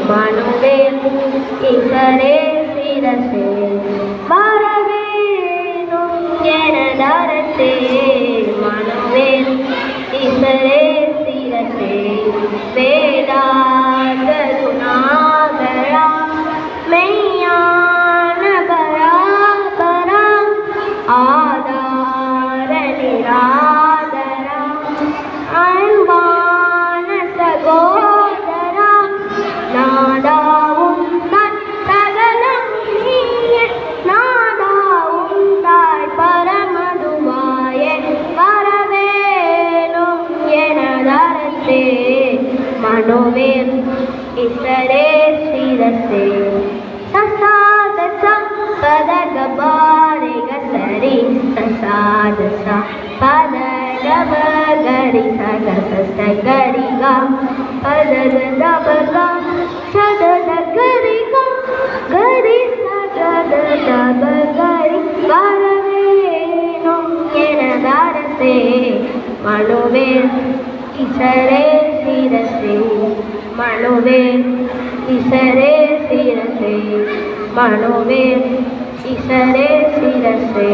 மனுவேல் இசரே சிரசே வரவேணும் எனதரசே மனுவேல் இசரே சிரசே வேதாந்த குணாகரா மெய்யான பராபரா ஆதார நிராதரா அன்பான சகோதரா நாடாவும் சகலம் நீயே நாடாவும் தாய் பரமதுவாய வரவேணும் எனதரசே மனுவேல் இசரே சிரசே சசாதச பதகபாரி கசரி சசாதச பதகபகரி சகசகரிகா பதகதபகா சதகரிகா கரி சகதபகரி வரவேணும் எனதரசே மனுவேல் இசரே சிரசே மனுவேல் இசரே சிரசே மனுவேல் இசரே சிரசே